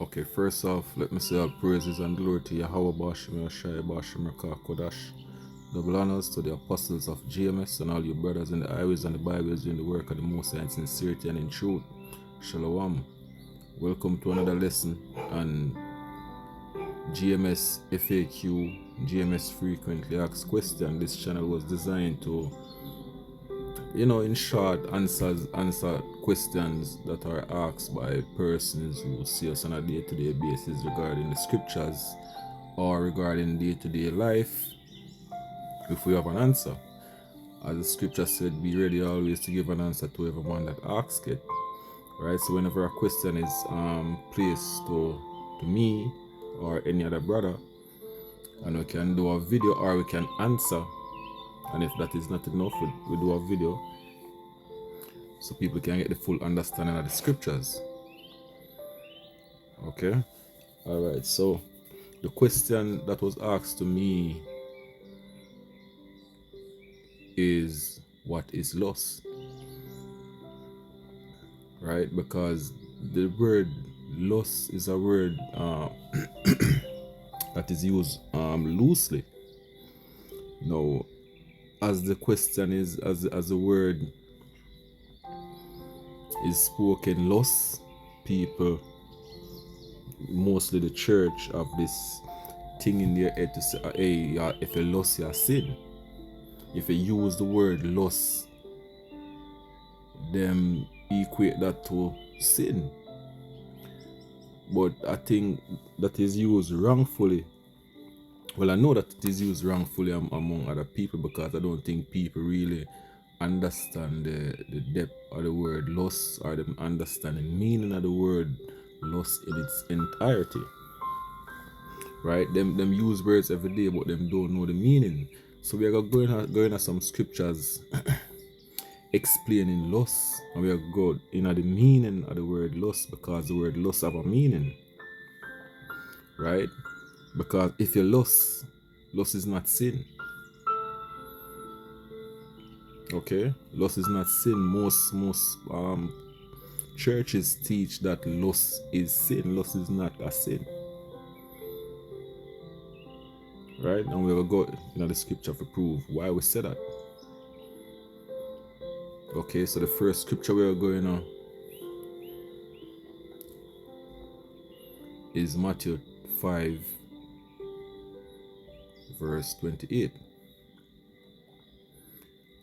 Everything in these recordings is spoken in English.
Okay, first off, let me say all praises and glory to Yahweh Bashim Yashai Bashim Rakah Kodash. Double honors to the apostles of GMS and all your brothers in the highways and the byways doing the work of the Most High in sincerity and in truth. Shalom. Welcome to another lesson on GMS FAQ, GMS Frequently Asked Question. This channel was designed to, in short, answer questions that are asked by persons who see us on a day-to-day basis regarding the scriptures or regarding day-to-day life. If we have an answer, as the scripture said, be ready always to give an answer to everyone that asks it. Right? So whenever a question is placed to me or any other brother, and we can do a video or we can answer. And if that is not enough, we do a video so people can get the full understanding of the scriptures. Okay? Alright, so the question that was asked to me is, what is loss? Right? Because the word loss is a word that is used loosely. Now, as the question is, as the word is spoken, loss, people, mostly the church, have this thing in their head to say, hey, if you loss your sin, if you use the word loss, them equate that to sin. But I think that is used wrongfully. Well, I know that it is used wrongfully among other people, because I don't think people really understand the depth of the word loss, or them understand the meaning of the word loss in its entirety. Right? Them use words every day, but them don't know the meaning. So we are going at some scriptures explaining loss, and we are going the meaning of the word loss, because the word loss have a meaning. Right? Because if you loss is not sin. Okay? Loss is not sin. Most churches teach that loss is sin. Loss is not a sin. Right? And we will go the scripture to prove why we say that. Okay, so the first scripture we are going on is Matthew 5 verse 28.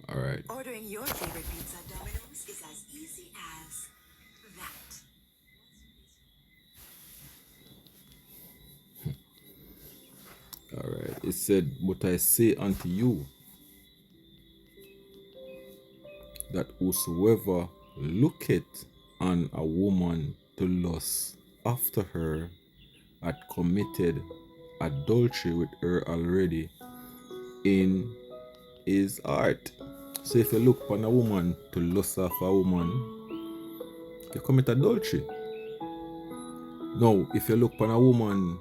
Alright. Ordering your favorite pizza at Domino's is as easy as that. Alright. It said, but I say unto you, that whosoever looketh on a woman to lust after her had committed adultery with her already in his heart. So if you look upon a woman to lust after a woman, you commit adultery. Now, if you look upon a woman,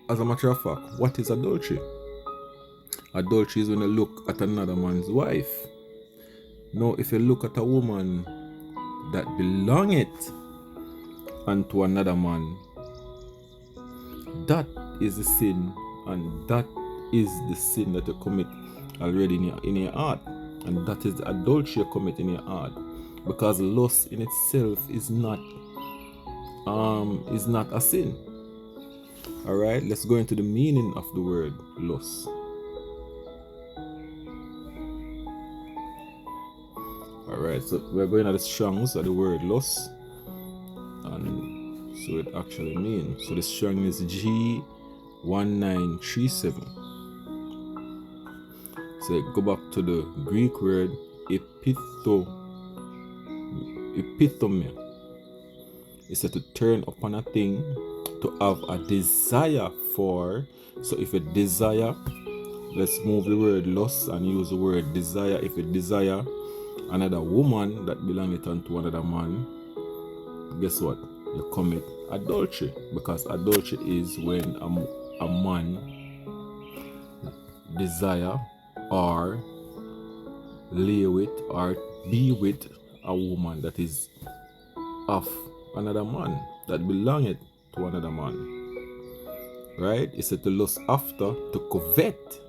as a matter of fact, what is adultery? Adultery is when you look at another man's wife. Now, if you look at a woman that belongeth unto another man, that is the sin, and that is the sin that you commit already in your heart, and that is the adultery you commit in your heart, because lust in itself is not a sin. All right, let's go into the meaning of the word lust. All right, so we're going at the Strong's of the word lust, and so it actually means. So the Strong is G1937. So go back to the Greek word epithomia. It said to turn upon a thing, to have a desire for. So if you desire, let's move the word lust and use the word desire. If you desire another woman that belongeth unto another man, guess what? You commit adultery, because adultery is when a man desire or lay with or be with a woman that is of another man, that belongeth to another man. Right? It said to lust after, to covet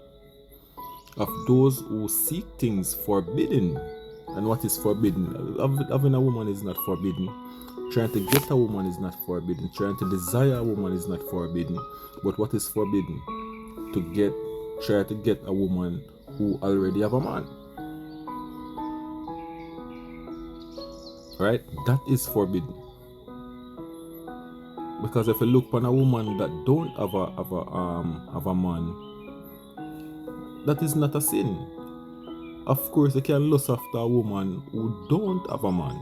of those who seek things forbidden. And what is forbidden? Having a woman is not forbidden. Trying to get a woman is not forbidden. Trying to desire a woman is not forbidden. But what is forbidden? Try to get a woman who already have a man. Right? That is forbidden. Because if you look upon a woman that don't have a man, that is not a sin. Of course, you can lust after a woman who don't have a man.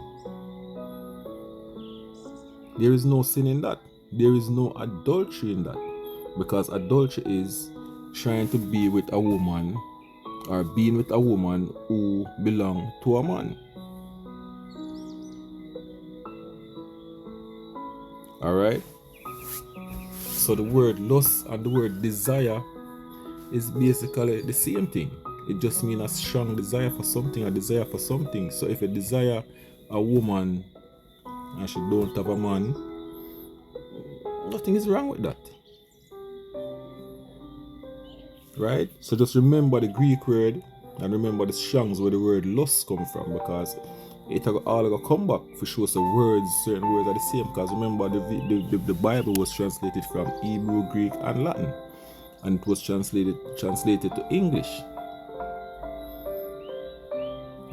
There is no sin in that. There is no adultery in that. Because adultery is trying to be with a woman or being with a woman who belong to a man. Alright? So the word lust and the word desire is basically the same thing. It just means a strong desire for something, a desire for something. So if you desire a woman and she don't have a man, nothing is wrong with that. Right? So just remember the Greek word and remember the strongs where the word lust come from, because it all gonna come back for sure. So certain words are the same, because remember the Bible was translated from Hebrew, Greek and Latin, and it was translated to English.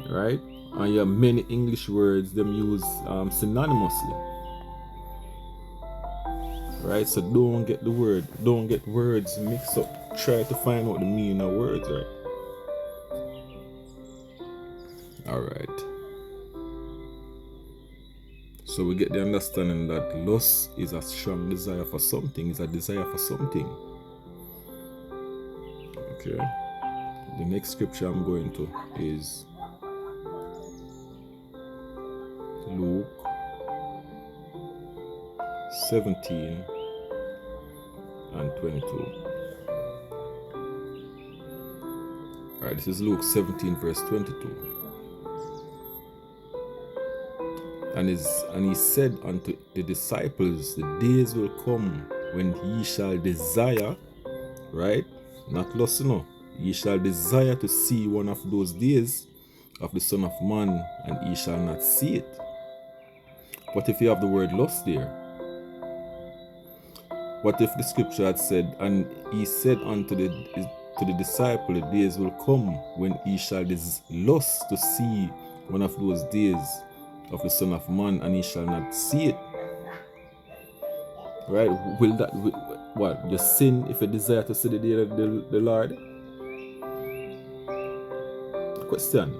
Right? And you have many English words them use synonymously. Right? So don't get words mixed up. Try to find out the meaning of words, right? Alright. So we get the understanding that lust is a strong desire for something, is a desire for something. Okay. The next scripture I'm going to is Luke 17 and 22. Alright, this is Luke 17 verse 22. And he said unto the disciples, the days will come when ye shall desire, right? Not lust, no. Ye shall desire to see one of those days of the Son of Man, and ye shall not see it. What if you have the word lust there? What if the scripture had said, and he said unto the disciple, the days will come when ye shall lust to see one of those days of the Son of Man, and ye shall not see it. Right? Will that, what? You sin if you desire to see the day of the Lord? Question.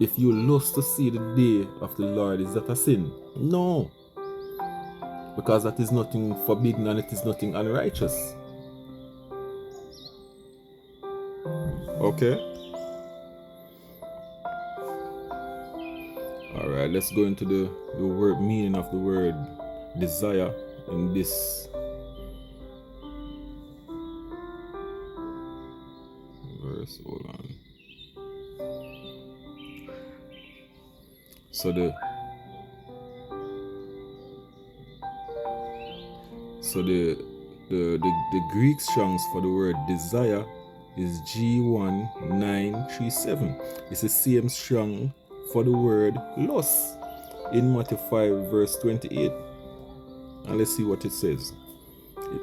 If you lust to see the day of the Lord, is that a sin? No. Because that is nothing forbidden and it is nothing unrighteous. Okay? Alright, let's go into the word meaning of the word desire in this verse. Hold on. So the Greek Strongs for the word desire is G1937. It's the same strong for the word lust in Matthew 5 verse 28. And let's see what it says.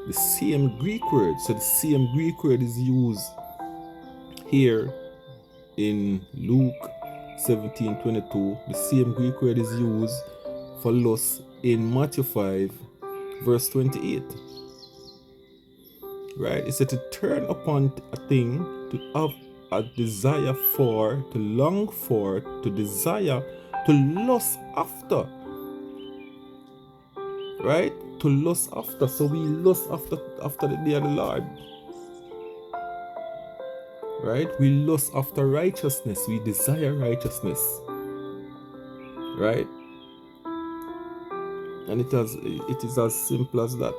The same Greek word. So the same Greek word is used here in Luke 17:22. The same Greek word is used for lust in Matthew 5 verse 28. Right? It said to turn upon a thing, to have a desire for, to long for, to desire, to lust after. Right? To lust after. So we lust after the day of the Lord. Right? We lust after righteousness. We desire righteousness. Right? And it is as simple as that.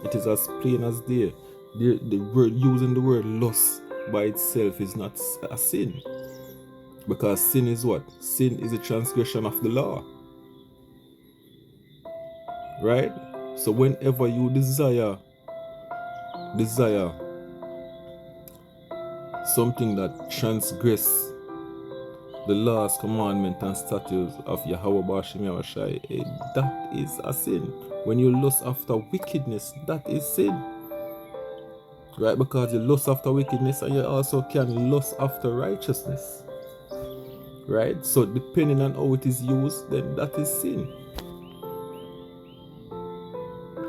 It is as plain as day. The word, using the word lust by itself is not a sin. Because sin is what? Sin is a transgression of the law. Right? So whenever you desire something that transgress the laws, commandment, and statutes of Yahweh Bashim Yahushai, that is a sin. When you lust after wickedness, that is sin. Right? Because you lust after wickedness and you also can lust after righteousness. Right? So depending on how it is used, then that is sin.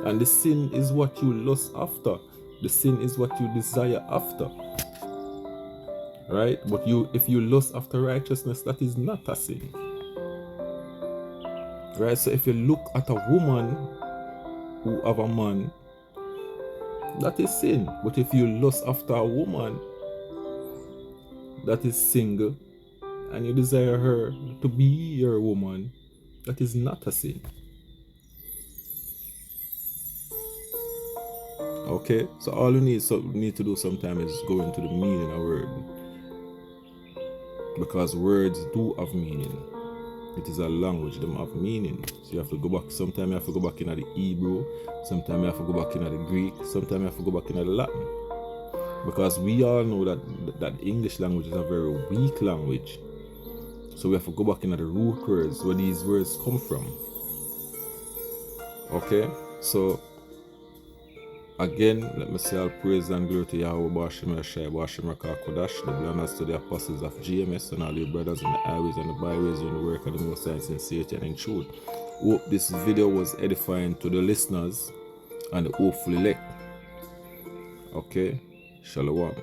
And the sin is what you lust after. The sin is what you desire after. Right? But if you lust after righteousness, that is not a sin. Right? So if you look at a woman who have a man, that is sin. But if you lust after a woman that is single and you desire her to be your woman, that is not a sin. Okay? So all you need to do sometimes is go into the meaning of word. Because words do have meaning. It is a language, them have meaning. So you have to go back. Sometimes you have to go back into the Hebrew. Sometimes you have to go back into the Greek. Sometimes you have to go back into the Latin. Because we all know that English language is a very weak language. So we have to go back into the root words where these words come from. Okay? So again, let me say all praise and glory to Yahweh Bashim Yashai Bashim Rakah Kodash, the blindness to the apostles of GMS and all your brothers in the highways and the byways in the work of the Most High in sincerity and in truth. Hope this video was edifying to the listeners and hopefully elect. Okay? Shalom.